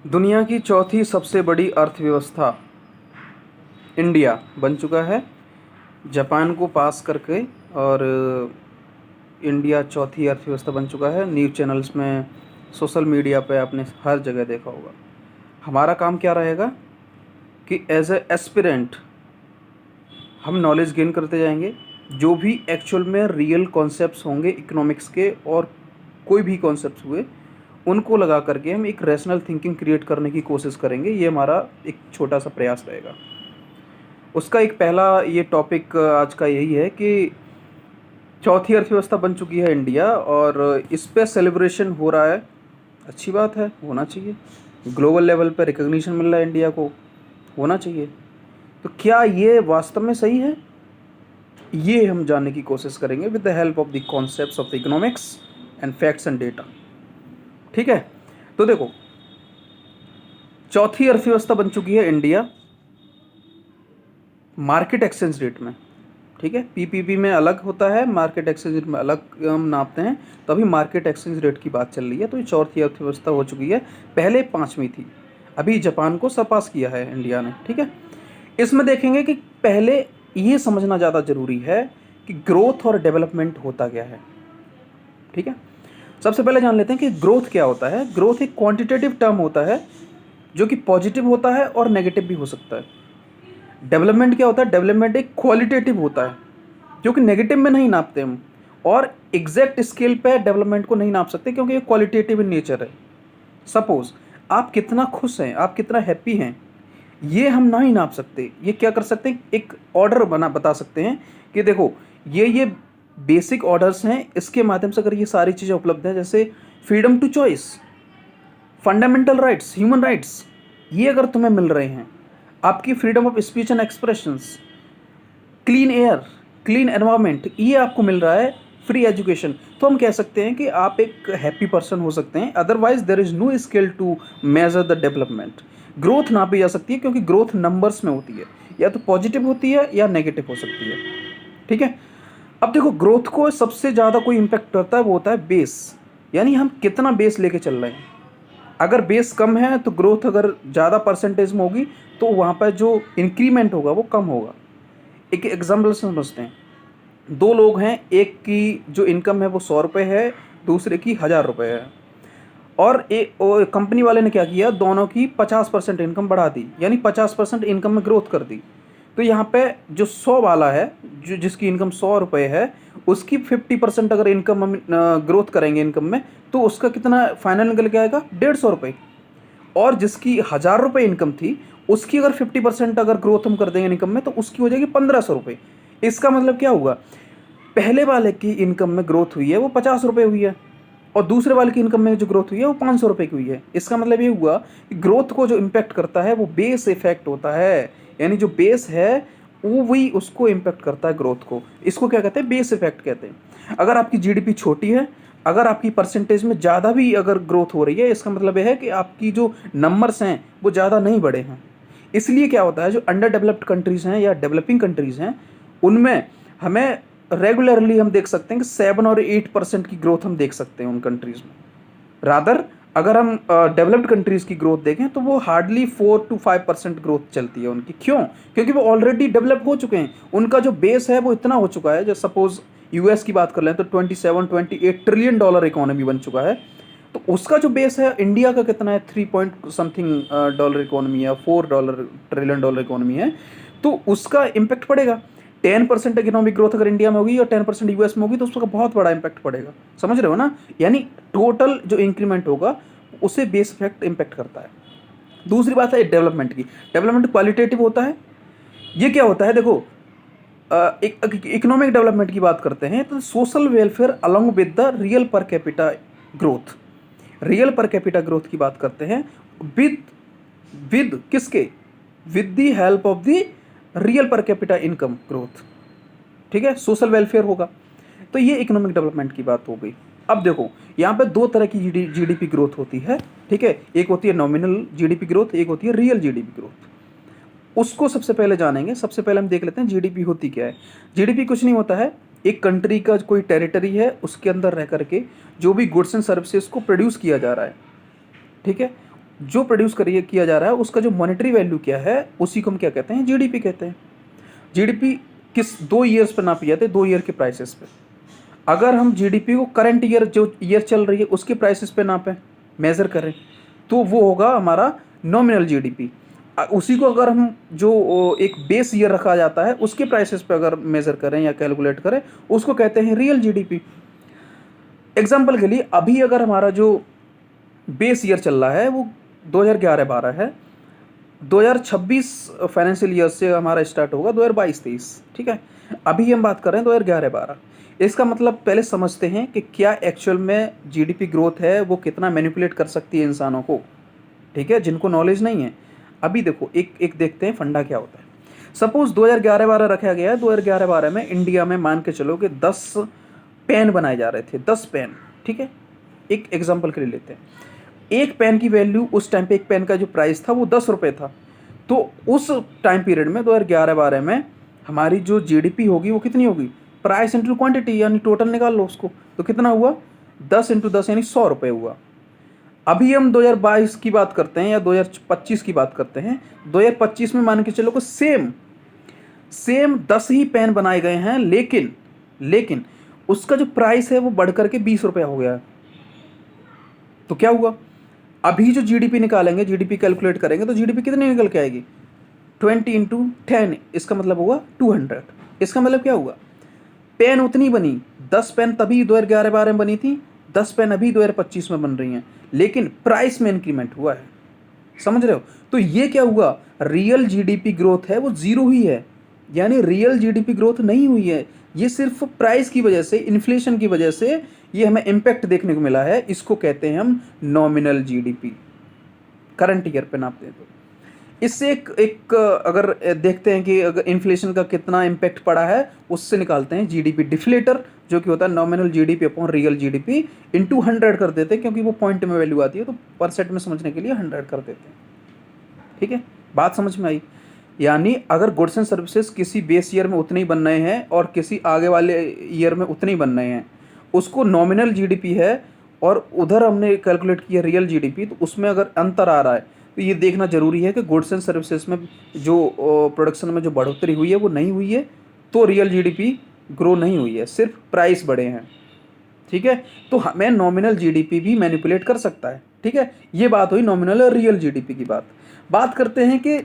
दुनिया की चौथी सबसे बड़ी अर्थव्यवस्था इंडिया बन चुका है जापान को पास करके। और इंडिया चौथी अर्थव्यवस्था बन चुका है। न्यूज़ चैनल्स में, सोशल मीडिया पे आपने हर जगह देखा होगा। हमारा काम क्या रहेगा कि एज ए एस्पिरेंट हम नॉलेज गेन करते जाएंगे। जो भी एक्चुअल में रियल कॉन्सेप्ट्स होंगे इकोनॉमिक्स के और कोई भी कॉन्सेप्ट्स हुए उनको लगा करके हम एक रैशनल थिंकिंग क्रिएट करने की कोशिश करेंगे। ये हमारा एक छोटा सा प्रयास रहेगा। उसका एक पहला ये टॉपिक आज का यही है कि चौथी अर्थव्यवस्था बन चुकी है इंडिया और इस पे सेलिब्रेशन हो रहा है। अच्छी बात है, होना चाहिए। ग्लोबल लेवल पे रिकग्निशन मिल रहा है इंडिया को, होना चाहिए। तो क्या ये वास्तव में सही है, ये हम जानने की कोशिश करेंगे with the help of the concepts of the economics and facts and data. ठीक है, तो देखो, चौथी अर्थव्यवस्था बन चुकी है इंडिया मार्केट एक्सचेंज रेट में। ठीक है, पीपीपी में अलग होता है, मार्केट एक्सचेंज रेट में अलग हम नापते हैं। तो अभी मार्केट एक्सचेंज रेट की बात चल रही है। तो ये चौथी अर्थव्यवस्था हो चुकी है, पहले पाँचवीं थी। अभी जापान को सरपास किया है इंडिया ने। ठीक है, इसमें देखेंगे कि पहले ये समझना ज़्यादा ज़रूरी है कि ग्रोथ और डेवलपमेंट होता क्या है। ठीक है, सबसे पहले जान लेते हैं कि ग्रोथ क्या होता है। ग्रोथ एक क्वांटिटेटिव टर्म होता है जो कि पॉजिटिव होता है और नेगेटिव भी हो सकता है। डेवलपमेंट क्या होता है, डेवलपमेंट एक क्वालिटेटिव होता है जो कि नेगेटिव में नहीं नापते हम, और एग्जैक्ट स्केल पे डेवलपमेंट को नहीं नाप सकते क्योंकि ये क्वालिटेटिव इन नेचर है। सपोज आप कितना खुश हैं, आप कितना हैप्पी हैं, ये हम नहीं नाप सकते। ये क्या कर सकते हैं, एक ऑर्डर बता सकते हैं कि देखो ये बेसिक ऑर्डर्स हैं, इसके माध्यम से अगर ये सारी चीज़ें उपलब्ध हैं, जैसे freedom to choice, fundamental rights, human rights, ये अगर तुम्हें मिल रहे हैं, आपकी freedom of speech and expressions, clean air, clean environment, ये आपको मिल रहा है, फ्री एजुकेशन, तो हम कह सकते हैं कि आप एक हैप्पी पर्सन हो सकते हैं। Otherwise there is no scale to measure the development. Growth नापी जा सकती है क्योंकि ग्रोथ नंबर्स में होती है, या तो पॉजिटिव होती है या नेगेटिव हो सकती है। ठीक है, अब देखो, ग्रोथ को सबसे ज़्यादा कोई इम्पैक्ट करता है, वो होता है बेस, यानी हम कितना बेस लेके चल रहे हैं। अगर बेस कम है तो ग्रोथ अगर ज़्यादा परसेंटेज में होगी तो वहाँ पर जो इंक्रीमेंट होगा वो कम होगा। एक एग्जाम्पल समझते हैं, दो लोग हैं, एक की जो इनकम है वो 100 रुपये है, दूसरे की 1000 रुपये है, और कंपनी वाले ने क्या किया, दोनों की 50% इनकम बढ़ा दी, यानी 50% इनकम में ग्रोथ कर दी। तो यहाँ पे जो 100 वाला है, जो जिसकी इनकम 100 रुपये है, उसकी 50% अगर इनकम हम ग्रोथ करेंगे इनकम में, तो उसका कितना फाइनल निकल के आएगा, 150 रुपये। और जिसकी 1000 रुपये इनकम थी, उसकी अगर 50% अगर ग्रोथ हम कर देंगे इनकम में, तो उसकी हो जाएगी 1500 रुपये। इसका मतलब क्या हुआ, पहले वाले की इनकम में ग्रोथ हुई है वो 50 रुपये हुई है, और दूसरे वाले की इनकम में जो ग्रोथ हुई है वो 500 रुपये की हुई है। इसका मतलब ये हुआ कि ग्रोथ को जो इम्पैक्ट करता है वो बेस इफेक्ट होता है, यानी जो बेस है वो वही उसको इम्पैक्ट करता है ग्रोथ को। इसको क्या कहते हैं, बेस इफेक्ट कहते हैं। अगर आपकी जीडीपी छोटी है, अगर आपकी परसेंटेज में ज़्यादा भी अगर ग्रोथ हो रही है, इसका मतलब यह है कि आपकी जो नंबर्स हैं वो ज़्यादा नहीं बढ़े हैं। इसलिए क्या होता है, जो अंडर डेवलप्ड कंट्रीज़ हैं या डेवलपिंग कंट्रीज़ हैं, उनमें हमें रेगुलरली हम देख सकते हैं कि 7 और 8% की ग्रोथ हम देख सकते हैं उन कंट्रीज़ में। रादर अगर हम डेवलप्ड कंट्रीज़ की ग्रोथ देखें तो वो हार्डली 4 to 5% ग्रोथ चलती है उनकी। क्यों, क्योंकि वो ऑलरेडी डेवलप हो चुके हैं, उनका जो बेस है वो इतना हो चुका है। जैसे सपोज यूएस की बात कर लें तो 27-28 ट्रिलियन डॉलर इकोनॉमी बन चुका है। तो उसका जो बेस है, इंडिया का कितना है, 3 पॉइंट समथिंग डॉलर इकोनॉमी या $4 ट्रिलियन डॉलर इकोनॉमी है। तो उसका इम्पैक्ट पड़ेगा। 10% इकोनॉमिक ग्रोथ अगर इंडिया में होगी और 10% यूएस में होगी तो उसका बहुत बड़ा इंपैक्ट पड़ेगा। समझ रहे हो ना, यानी टोटल जो इंक्रीमेंट होगा उसे बेस इफेक्ट इम्पैक्ट करता है। दूसरी बात है डेवलपमेंट की। डेवलपमेंट क्वालिटेटिव होता है। ये क्या होता है, देखो, एक इकोनॉमिक डेवलपमेंट की बात करते हैं तो social welfare along with the real per capita growth. Real per capita growth की बात करते हैं विद विद किसके, with the help of the real per capita income growth. ठीक है, सोशल वेलफेयर होगा। तो ये इकोनॉमिक डेवलपमेंट की बात हो गई। अब देखो, यहाँ पे दो तरह की जीडीपी ग्रोथ होती है। ठीक है, एक होती है नॉमिनल जीडीपी ग्रोथ, एक होती है रियल जीडीपी ग्रोथ। उसको सबसे पहले जानेंगे। सबसे पहले हम देख लेते हैं जीडीपी होती क्या है। जीडीपी कुछ नहीं होता है, एक कंट्री का कोई टेरिटरी है, उसके अंदर रह करके जो भी गुड्स एंड सर्विसेज को प्रोड्यूस किया जा रहा है, ठीक है, जो प्रोड्यूस करिए किया जा रहा है उसका जो मॉनेटरी वैल्यू क्या है उसी को हम क्या कहते हैं, जीडीपी कहते हैं। जीडीपी किस 2 ईयर्स पे नापी जाती है, 2 ईयर के प्राइसेस पे। अगर हम जीडीपी को करंट ईयर जो ईयर चल रही है उसके प्राइसेस पे नापें, मेज़र करें, तो वो होगा हमारा नॉमिनल जीडीपी। उसी को अगर हम जो एक बेस ईयर रखा जाता है उसके प्राइसेस पे अगर मेज़र करें या कैलकुलेट करें उसको कहते हैं रियल जीडीपी। एग्जाम्पल के लिए अभी अगर हमारा जो बेस ईयर चल रहा है वो 2011-12 है, 2026 फाइनेंशियल ईयर से हमारा स्टार्ट होगा 2022-23, ठीक है। अभी हम बात कर रहे हैं 2011-12। इसका मतलब पहले समझते हैं कि क्या एक्चुअल में जीडीपी ग्रोथ है वो कितना मैनिपुलेट कर सकती है इंसानों को, ठीक है, जिनको नॉलेज नहीं है। अभी देखो एक एक देखते हैं फंडा क्या होता है। सपोज 2011-12 रखा गया है, 2011-12 में इंडिया में मान के चलो कि 10 पेन बनाए जा रहे थे, 10 पेन, ठीक है। एक एग्जाम्पल के लिए लेते हैं, एक पेन की वैल्यू उस टाइम पे एक पेन का जो प्राइस था वो 10 रुपये था। तो उस टाइम पीरियड में 2011-12 में हमारी जो जीडीपी होगी वो कितनी होगी, प्राइस इंटू क्वांटिटी, यानी टोटल निकाल लो उसको, तो कितना हुआ, 10 इंटू 10 यानी 100 रुपये हुआ। अभी हम 2022 की बात करते हैं या 2025 की बात करते हैं, 2025 में मान के चलो कि सेम सेम 10 ही पेन बनाए गए हैं, लेकिन उसका जो प्राइस है वो बढ़ करके 20 रुपया हो गया है। तो क्या हुआ, अभी जो जीडीपी निकालेंगे, जीडीपी कैलकुलेट करेंगे तो जीडीपी कितनी निकल के आएगी, 20 इंटू 10, इसका मतलब होगा 200। इसका मतलब क्या हुआ, पेन उतनी बनी, 10 पेन तभी 2011-12 में बनी थी, 10 पेन अभी 2025 में बन रही हैं, लेकिन प्राइस में इंक्रीमेंट हुआ है। समझ रहे हो, तो ये क्या हुआ, रियल जीडीपी ग्रोथ है वो जीरो ही है, यानी रियल जीडीपी ग्रोथ नहीं हुई है। ये सिर्फ प्राइस की वजह से, इन्फ्लेशन की वजह से ये हमें इम्पैक्ट देखने को मिला है। इसको कहते हैं हम नॉमिनल जीडीपी, करंट ईयर पे नापते हैं। तो इससे एक अगर देखते हैं कि अगर इन्फ्लेशन का कितना इम्पैक्ट पड़ा है, उससे निकालते हैं जीडीपी डिफ्लेटर, जो कि होता है nominal GDP upon real GDP into 100 कर देते हैं, क्योंकि वो पॉइंट में वैल्यू आती है तो परसेंट में समझने के लिए 100 कर देते हैं। ठीक है, बात समझ में आई। यानी अगर गुड्स एंड सर्विसेज किसी बेस ईयर में उतने ही बन रहे हैं और किसी आगे वाले ईयर में उतने ही बन रहे हैं, उसको नॉमिनल जीडीपी है, और उधर हमने कैलकुलेट किया रियल जीडीपी, तो उसमें अगर अंतर आ रहा है तो ये देखना जरूरी है कि गुड्स एंड सर्विसेज में जो प्रोडक्शन में जो बढ़ोतरी हुई है वो नहीं हुई है, तो रियल जीडीपी ग्रो नहीं हुई है, सिर्फ प्राइस बढ़े हैं। ठीक है, तो हमें नॉमिनल जीडीपी भी मैनिपुलेट कर सकता है। ठीक है, ये बात हुई नॉमिनल और रियल जीडीपी की बात करते हैं कि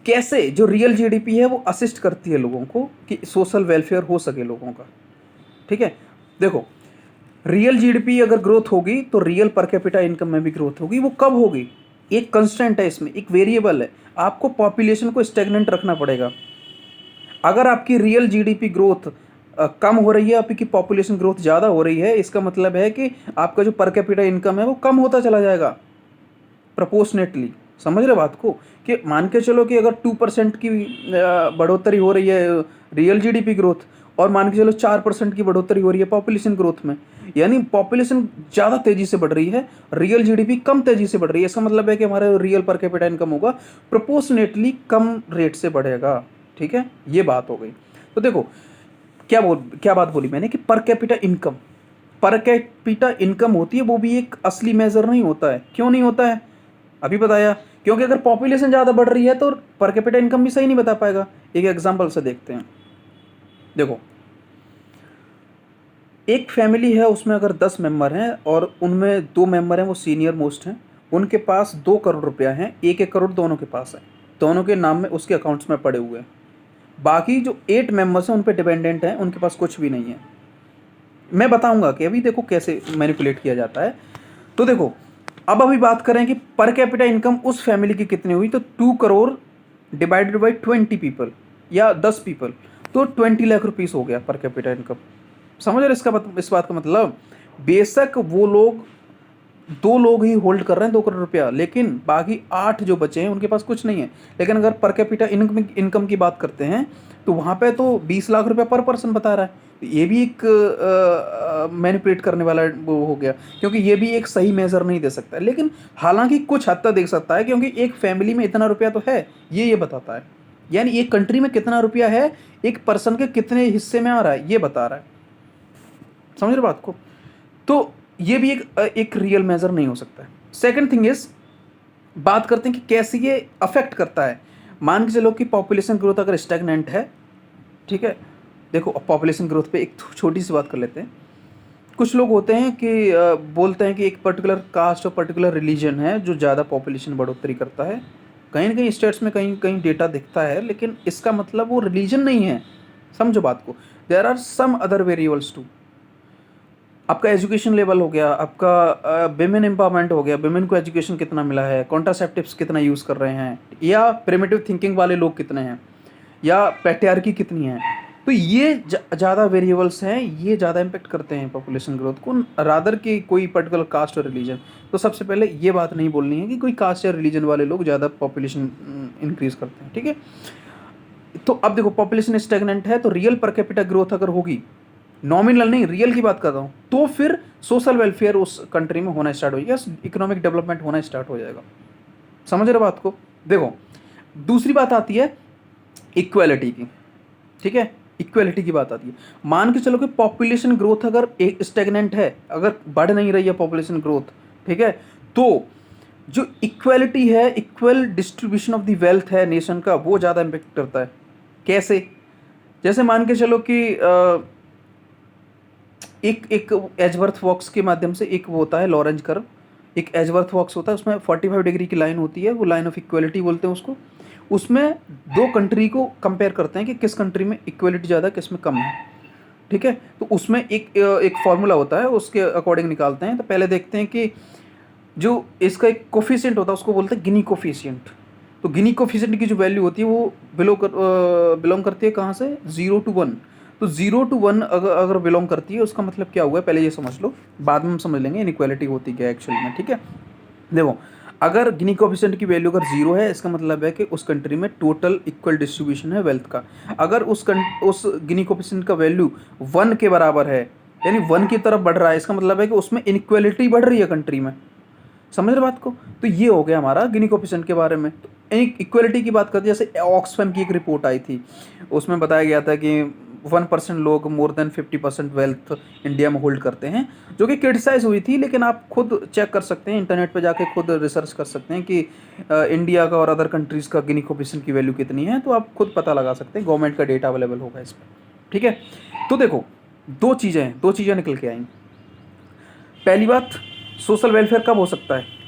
कैसे जो रियल जीडीपी है वो असिस्ट करती है लोगों को कि सोशल वेलफेयर हो सके लोगों का। ठीक है, देखो रियल जीडीपी अगर ग्रोथ होगी तो रियल पर कैपिटा इनकम में भी ग्रोथ होगी। वो कब होगी, एक कंस्टेंट है इसमें, एक वेरिएबल है, आपको पॉपुलेशन को स्टेगनेंट रखना पड़ेगा। अगर आपकी रियल जीडीपी ग्रोथ कम हो रही है, आपकी पॉपुलेशन ग्रोथ ज़्यादा हो रही है, इसका मतलब है कि आपका जो पर कैपिटा इनकम है वो कम होता चला जाएगा प्रोपोर्शनेटली। समझ रहे बात को, कि मान के चलो कि अगर 2% की बढ़ोतरी हो रही है रियल जीडीपी ग्रोथ, और मान के चलो 4% की बढ़ोतरी हो रही है पॉपुलेशन ग्रोथ में, यानी पॉपुलेशन ज़्यादा तेज़ी से बढ़ रही है, रियल जीडीपी कम तेज़ी से बढ़ रही है, इसका मतलब है कि हमारा रियल पर कैपिटा इनकम होगा प्रोपोर्शनेटली कम रेट से बढ़ेगा। ठीक है, ये बात हो गई। तो देखो क्या बात बोली मैंने कि पर कैपिटा इनकम होती है, वो भी एक असली मेजर नहीं होता है। क्यों नहीं होता है, अभी बताया, क्योंकि अगर पॉपुलेशन ज़्यादा बढ़ रही है तो पर कैपिटा इनकम भी सही नहीं बता पाएगा। एक एग्जांपल से देखते हैं, देखो एक फैमिली है, उसमें अगर 10 मेंबर हैं और उनमें 2 मेंबर हैं वो सीनियर मोस्ट हैं, उनके पास 2 करोड़ रुपया हैं, 1-1 करोड़ दोनों के पास है, दोनों के नाम में उसके अकाउंट्स में पड़े हुए हैं। बाकी जो 8 मेंबर्स हैं उन पर डिपेंडेंट हैं, उनके पास कुछ भी नहीं है। मैं बताऊंगा कि अभी देखो कैसे मैनिपुलेट किया जाता है। तो देखो अब अभी बात करें कि पर कैपिटा इनकम उस फैमिली की कितनी हुई, तो 2 करोड़ डिवाइडेड बाई 20 पीपल या 10 पीपल, तो 20 लाख रुपीस हो गया पर कैपिटा इनकम। समझ रहे इस बात का मतलब, बेशक वो लोग 2 लोग ही होल्ड कर रहे हैं 2 करोड़ रुपया, लेकिन बाकी 8 जो बचे हैं उनके पास कुछ नहीं है। लेकिन अगर पर कैपिटा इनकम की बात करते हैं तो वहाँ पे तो 20 लाख रुपया पर पर्सन बता रहा है। ये भी एक मैनिपुलेट करने वाला वो हो गया, क्योंकि ये भी एक सही मेजर नहीं दे सकता है, लेकिन हालांकि कुछ हद तक देख सकता है, क्योंकि एक फैमिली में इतना रुपया तो है, ये बताता है। यानी एक कंट्री में कितना रुपया है, एक पर्सन के कितने हिस्से में आ रहा है, ये बता रहा है। समझ रहे बात को, तो ये भी एक रियल मेजर नहीं हो सकता है। सेकंड थिंग इज, बात करते हैं कि कैसे ये अफेक्ट करता है। मान के चलो कि पॉपुलेशन ग्रोथ अगर स्टैग्नेंट है, ठीक है, देखो पॉपुलेशन ग्रोथ पे एक छोटी सी बात कर लेते हैं। कुछ लोग होते हैं कि बोलते हैं कि एक पर्टिकुलर कास्ट और पर्टिकुलर रिलीजन है जो ज़्यादा पॉपुलेशन बढ़ोतरी करता है। कहीं ना कहीं स्टेट्स में कहीं कहीं डेटा दिखता है, लेकिन इसका मतलब वो रिलीजन नहीं है। समझो बात को, there are some other variables too. आपका एजुकेशन लेवल हो गया, आपका विमेन एम्पावरमेंट हो गया, विमेन को एजुकेशन कितना मिला है, कॉन्ट्रासेप्टिव्स कितना यूज़ कर रहे हैं, या प्रिमिटिव थिंकिंग वाले लोग कितने हैं, या पैट्रियार्की कितनी है। तो ये ज़्यादा वेरिएबल्स हैं, ये ज़्यादा इम्पेक्ट करते हैं पॉपुलेशन ग्रोथ को, रादर कि कोई पर्टिकुलर कास्ट और रिलीजन। तो सबसे पहले ये बात नहीं बोलनी है कि कोई कास्ट या रिलीजन वाले लोग ज़्यादा पॉपुलेशन इंक्रीज करते हैं, ठीक है। तो अब देखो पॉपुलेशन स्टेगनेंट है, तो रियल पर कैपिटा ग्रोथ अगर होगी, नॉमिनल नहीं रियल की बात कर रहा हूँ, तो फिर सोशल वेलफेयर उस कंट्री में होना स्टार्ट हो जाएगा, इकोनॉमिक डेवलपमेंट होना स्टार्ट हो जाएगा। समझ रहे बात को। देखो दूसरी बात आती है इक्वालिटी की, ठीक है, इक्वालिटी की बात आती है। मान के चलो कि पॉपुलेशन ग्रोथ अगर एक स्टेगनेंट है, अगर बढ़ नहीं रही है पॉपुलेशन ग्रोथ, ठीक है, तो जो इक्वालिटी है, equal distribution of the wealth है नेशन का, वो ज़्यादा इम्पेक्ट करता है। कैसे? जैसे मान के चलो कि एक एजवर्थ वॉक्स के माध्यम से एक वो होता है लॉरेंज कर्व, एक एजवर्थ वॉक्स होता है, उसमें 45 डिग्री की लाइन होती है, वो लाइन ऑफ इक्वलिटी बोलते हैं उसको। उसमें दो कंट्री को कंपेयर करते हैं कि किस कंट्री में इक्वलिटी ज़्यादा किस में कम है, ठीक है। तो उसमें एक फॉर्मूला होता है, उसके अकॉर्डिंग निकालते हैं। तो पहले देखते हैं कि जो इसका एक कोफिशिएंट होता है उसको बोलते हैं गिनी कोफिशिएंट। तो गिनी कोफिशिएंट की जो वैल्यू होती है वो बिलोंग करती है कहाँ से, 0 to 1। तो 0 to 1 अगर बिलोंग करती है, उसका मतलब क्या हुआ है पहले ये समझ लो, बाद में हम समझ लेंगे इनइक्वालिटी होती क्या है एक्चुअल में, ठीक है। देखो अगर गिनी कोफिशिएंट की वैल्यू अगर 0 है, इसका मतलब है कि उस कंट्री में टोटल इक्वल डिस्ट्रीब्यूशन है वेल्थ का। अगर उस गिनी कोफिशिएंट का वैल्यू 1 के बराबर है, यानी 1 की तरफ बढ़ रहा है, इसका मतलब है कि उसमें इनइक्वालिटी बढ़ रही है कंट्री में। समझ रहे बात को। तो ये हो गया हमारा गिनी कोफिशिएंट के बारे में। तो एक इक्वलिटी की बात करते हैं, जैसे ऑक्सफैम की एक रिपोर्ट आई थी, उसमें बताया गया था कि 1% लोग मोर देन 50% वेल्थ इंडिया में होल्ड करते हैं, जो कि क्रिटिसाइज हुई थी। लेकिन आप खुद चेक कर सकते हैं, इंटरनेट पे जाके खुद रिसर्च कर सकते हैं कि इंडिया का और अदर कंट्रीज़ का गिनी कोफिशिएंट की वैल्यू कितनी है, तो आप खुद पता लगा सकते हैं, गवर्नमेंट का डेटा अवेलेबल होगा इस पर, ठीक है। तो देखो दो चीज़ें निकल के आएंगी। पहली बात, सोशल वेलफेयर कब हो सकता है।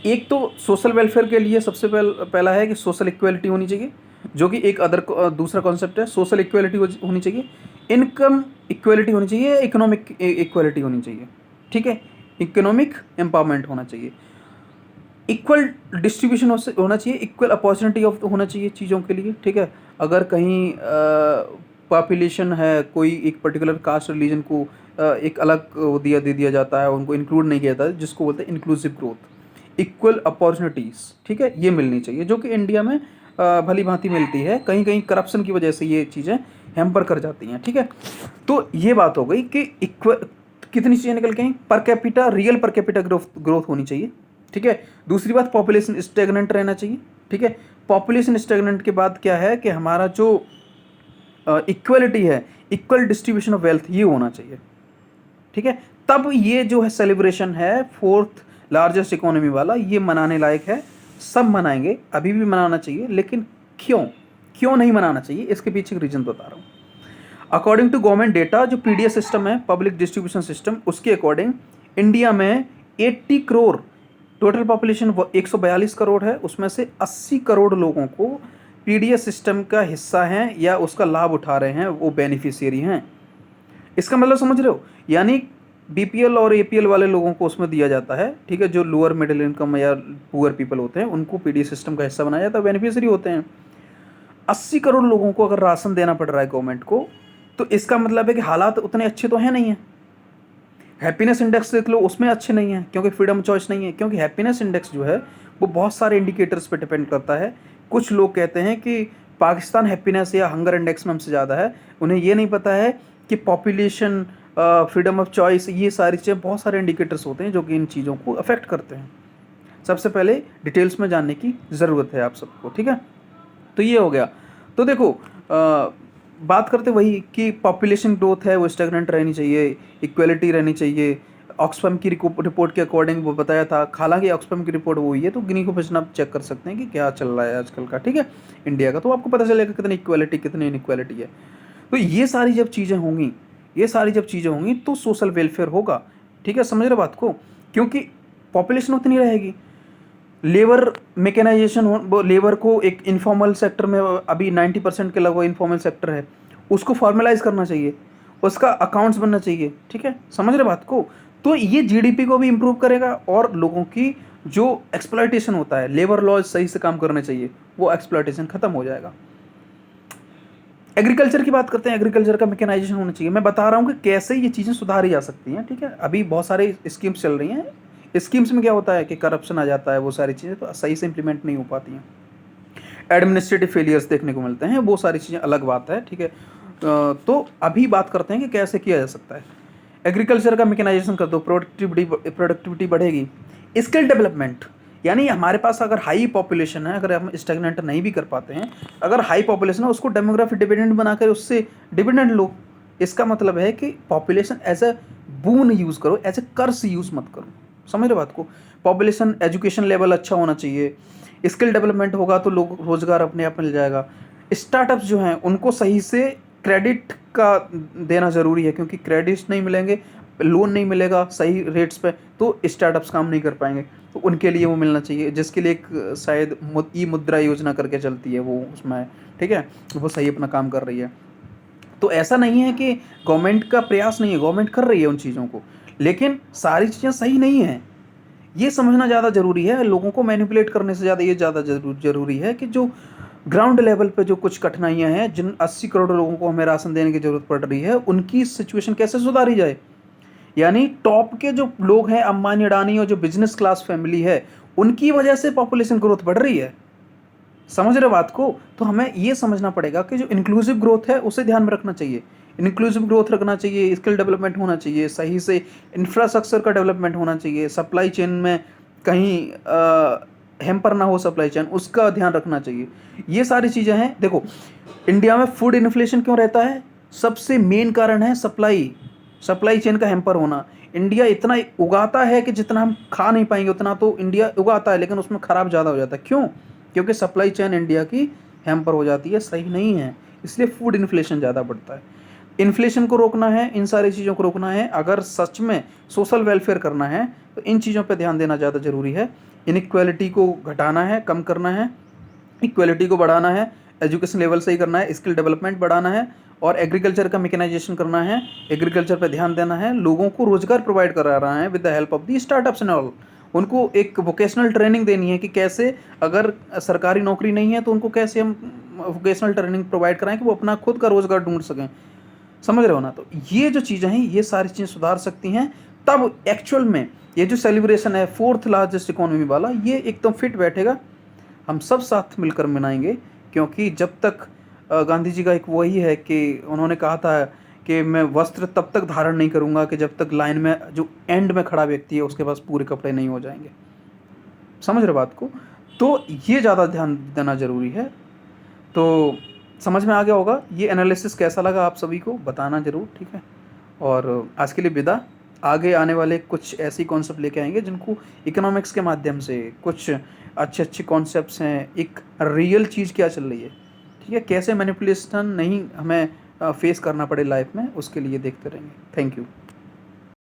एक तो सोशल वेलफेयर के लिए सबसे पहला है कि सोशल इक्वलिटी होनी चाहिए, जो कि एक दूसरा कॉन्सेप्ट है। सोशल इक्वलिटी होनी चाहिए, इनकम इक्वलिटी होनी चाहिए, इकोनॉमिक इक्वलिटी होनी चाहिए, ठीक है, इकोनॉमिक एम्पावरमेंट होना चाहिए, इक्वल डिस्ट्रीब्यूशन होना चाहिए, इक्वल अपॉर्चुनिटी ऑफ होना चाहिए चीज़ों के लिए, ठीक है। अगर कहीं पॉपुलेशन है, कोई एक पर्टिकुलर कास्ट रिलीजन को एक अलग दे दिया जाता है, उनको इंक्लूड नहीं किया जाता है, जिसको बोलते हैं इंक्लूसिव ग्रोथ, इक्वल अपॉर्चुनिटीज़, ठीक है, ये मिलनी चाहिए, जो कि इंडिया में भली भांति मिलती है। कहीं कहीं करप्शन की वजह से ये चीज़ें हैम्पर कर जाती हैं, ठीक है। तो ये बात हो गई कि कितनी चीज़ें निकल के आई, per capita, real per capita growth होनी चाहिए, ठीक है। दूसरी बात, पॉपुलेशन स्टेगनेंट रहना चाहिए, ठीक है। पॉपुलेशन स्टेगनेंट के बाद क्या है कि हमारा जो इक्वलिटी है, इक्वल डिस्ट्रीब्यूशन ऑफ वेल्थ, ये होना चाहिए, ठीक है। तब ये जो है सेलिब्रेशन है फोर्थ लार्जेस्ट इकोनॉमी वाला, ये मनाने लायक है, सब मनाएंगे, अभी भी मनाना चाहिए। लेकिन क्यों नहीं मनाना चाहिए, इसके पीछे एक रीज़न बता रहा हूँ। अकॉर्डिंग टू गवर्नमेंट डेटा, जो पीडीएस सिस्टम है, पब्लिक डिस्ट्रीब्यूशन सिस्टम, उसके अकॉर्डिंग इंडिया में 80 करोड़ टोटल पॉपुलेशन 142 करोड़ है, उसमें से 80 करोड़ लोगों को पीडीएस सिस्टम का हिस्सा हैं या उसका लाभ उठा रहे हैं, वो बेनिफिशियरी हैं। इसका मतलब समझ रहे हो, यानी बीपीएल और एपीएल वाले लोगों को उसमें दिया जाता है, ठीक है। जो लोअर मिडिल इनकम या पुअर पीपल होते हैं, उनको पीडीएस सिस्टम का हिस्सा बनाया जाता है, बेनिफिशियरी होते हैं। 80 करोड़ लोगों को अगर राशन देना पड़ रहा है गवर्नमेंट को, तो इसका मतलब है कि हालात उतने अच्छे तो हैं नहीं हैं। हैप्पीनेस इंडेक्स देख लो, उसमें अच्छे नहीं है, क्योंकि फ्रीडम चॉइस नहीं है। क्योंकि हैप्पीनेस इंडेक्स जो है वो बहुत सारे इंडिकेटर्स पे डिपेंड करता है। कुछ लोग कहते हैं कि पाकिस्तान हैप्पीनेस या हंगर इंडेक्स में हमसे ज़्यादा है, उन्हें ये नहीं पता है कि पॉपुलेशन, फ्रीडम ऑफ चॉइस, ये सारी चीज़ें, बहुत सारे इंडिकेटर्स होते हैं जो कि इन चीज़ों को अफेक्ट करते हैं। सबसे पहले डिटेल्स में जानने की ज़रूरत है आप सबको, ठीक है। तो ये हो गया। तो देखो बात करते वही कि पॉपुलेशन ग्रोथ है वो स्टेगनेंट रहनी चाहिए, इक्वलिटी रहनी चाहिए, ऑक्सफैम की रिपोर्ट के अकॉर्डिंग वो बताया था। हालांकि ऑक्सफैम की रिपोर्ट वो हुई है, तो गिनी कोएफिशिएंट आप चेक कर सकते हैं कि क्या चल रहा है आजकल का, ठीक है, इंडिया का, तो आपको पता चलेगा कितनी इक्वालिटी कितनी इनइक्वालिटी है। तो ये सारी जब चीज़ें होंगी, ये सारी जब चीज़ें होंगी तो सोशल वेलफेयर होगा, ठीक है, समझ रहे बात को, क्योंकि पॉपुलेशन उतनी रहेगी। लेबर मेकेनाइजेशन हो, लेबर को एक इनफॉर्मल सेक्टर में अभी 90% के लगभग इनफॉर्मल सेक्टर है, उसको फॉर्मलाइज करना चाहिए, उसका अकाउंट्स बनना चाहिए, ठीक है, समझ रहे बात को। तो ये जीडीपी को भी इम्प्रूव करेगा और लोगों की जो एक्सप्लॉयटेशन होता है, लेबर लॉज सही से काम करने चाहिए, वो एक्सप्लॉयटेशन खत्म हो जाएगा। एग्रीकल्चर की बात करते हैं, एग्रीकल्चर का मैकेनाइजेशन होना चाहिए। मैं बता रहा हूँ कि कैसे ये चीज़ें सुधारी जा सकती हैं, ठीक है। अभी बहुत सारे स्कीम्स चल रही हैं, स्कीम्स में क्या होता है कि करप्शन आ जाता है, वो सारी चीज़ें तो सही से इंप्लीमेंट नहीं हो पाती हैं, एडमिनिस्ट्रेटिव फेलियर्स देखने को मिलते हैं, वो सारी चीज़ें अलग बात है, ठीक है। तो अभी बात करते हैं कि कैसे किया जा सकता है। एग्रीकल्चर का मैकेनाइजेशन कर दो, प्रोडक्टिविटी बढ़ेगी। स्किल डेवलपमेंट, यानी हमारे पास अगर हाई पॉपुलेशन है, अगर हम स्टेगनेंट नहीं भी कर पाते हैं, अगर हाई पॉपुलेशन है उसको डेमोग्राफी डिपेंडेंट बनाकर उससे डिपेंडेंट लो। इसका मतलब है कि population as a boon use करो, एज ए कर्स यूज़ मत करो, समझ रहे बात को। पॉपुलेशन एजुकेशन लेवल अच्छा होना चाहिए, स्किल डेवलपमेंट होगा तो लोग रोज़गार अपने आप मिल जाएगा। स्टार्टअप्स जो हैं उनको सही से क्रेडिट का देना ज़रूरी है, क्योंकि क्रेडिट्स नहीं मिलेंगे, लोन नहीं मिलेगा सही रेट्स पे, तो स्टार्टअप्स काम नहीं कर पाएंगे। तो उनके लिए वो मिलना चाहिए, जिसके लिए एक शायद ई मुद्रा योजना करके चलती है, वो उसमें, ठीक है, वो सही अपना काम कर रही है। तो ऐसा नहीं है कि गवर्नमेंट का प्रयास नहीं है, गवर्नमेंट कर रही है उन चीज़ों को, लेकिन सारी चीज़ें सही नहीं हैं, ये समझना ज़्यादा ज़रूरी है। लोगों को मैनिपुलेट करने से ज़्यादा ये ज़्यादा ज़रूरी है कि जो ग्राउंड लेवल पे जो कुछ कठिनाइयाँ हैं, जिन 80 करोड़ लोगों को हमें राशन देने की ज़रूरत पड़ रही है, उनकी सिचुएशन कैसे सुधारी जाए। यानी टॉप के जो लोग हैं, अंबानी अडानी और जो बिजनेस क्लास फैमिली है, उनकी वजह से पॉपुलेशन ग्रोथ बढ़ रही है, समझ रहे बात को। तो हमें ये समझना पड़ेगा कि जो इंक्लूसिव ग्रोथ है उसे ध्यान में रखना चाहिए, इंक्लूसिव ग्रोथ रखना चाहिए, स्किल डेवलपमेंट होना चाहिए, सही से इंफ्रास्ट्रक्चर का डेवलपमेंट होना चाहिए, सप्लाई चेन में कहीं हैम्पर ना हो सप्लाई चेन, उसका ध्यान रखना चाहिए। ये सारी चीज़ें हैं। देखो, इंडिया में फूड इन्फ्लेशन क्यों रहता है, सबसे मेन कारण है सप्लाई चेन का हैम्पर होना। इंडिया इतना उगाता है कि जितना हम खा नहीं पाएंगे उतना तो इंडिया उगाता है, लेकिन उसमें ख़राब ज़्यादा हो जाता है। क्यों? क्योंकि सप्लाई चेन इंडिया की हैम्पर हो जाती है, सही नहीं है, इसलिए फूड इन्फ्लेशन ज़्यादा बढ़ता है। इन्फ्लेशन को रोकना है, इन सारी चीज़ों को रोकना है, अगर सच में सोशल वेलफेयर करना है तो इन चीज़ों पर ध्यान देना ज़्यादा ज़रूरी है। इनइक्वालिटी को घटाना है, कम करना है, इक्वालिटी को बढ़ाना है, एजुकेशन लेवल सही करना है, स्किल डेवलपमेंट बढ़ाना है, और एग्रीकल्चर का मैकेनाइजेशन करना है, एग्रीकल्चर पे ध्यान देना है, लोगों को रोजगार प्रोवाइड करा रहा है with the help of the startups and all. उनको एक वोकेशनल ट्रेनिंग देनी है कि कैसे, अगर सरकारी नौकरी नहीं है तो उनको कैसे हम वोकेशनल ट्रेनिंग प्रोवाइड कराएं कि वो अपना खुद का रोजगार ढूंढ सकें, समझ रहे हो ना। तो ये जो चीज़ें हैं, ये सारी चीज़ें सुधार सकती हैं, तब एक्चुअल में ये जो सेलिब्रेशन है 4th लार्जेस्ट इकोनॉमी वाला, ये एकदम फिट बैठेगा, हम सब साथ मिलकर मनाएंगे। क्योंकि जब तक गांधी जी का एक वही है कि उन्होंने कहा था कि मैं वस्त्र तब तक धारण नहीं करूंगा कि जब तक लाइन में जो एंड में खड़ा व्यक्ति है उसके पास पूरे कपड़े नहीं हो जाएंगे, समझ रहे बात को। तो ये ज़्यादा ध्यान देना ज़रूरी है। तो समझ में आ गया होगा। ये एनालिसिस कैसा लगा आप सभी को बताना ज़रूर, ठीक है। और आज के लिए विदा। आगे आने वाले कुछ ऐसी कॉन्सेप्ट लेके आएंगे जिनको इकोनॉमिक्स के माध्यम से कुछ अच्छे अच्छे कॉन्सेप्ट्स हैं, एक रियल चीज़ क्या चल रही है, ठीक है, कैसे मैनिपुलेशन नहीं हमें फेस करना पड़े लाइफ में, उसके लिए देखते रहेंगे। Thank you.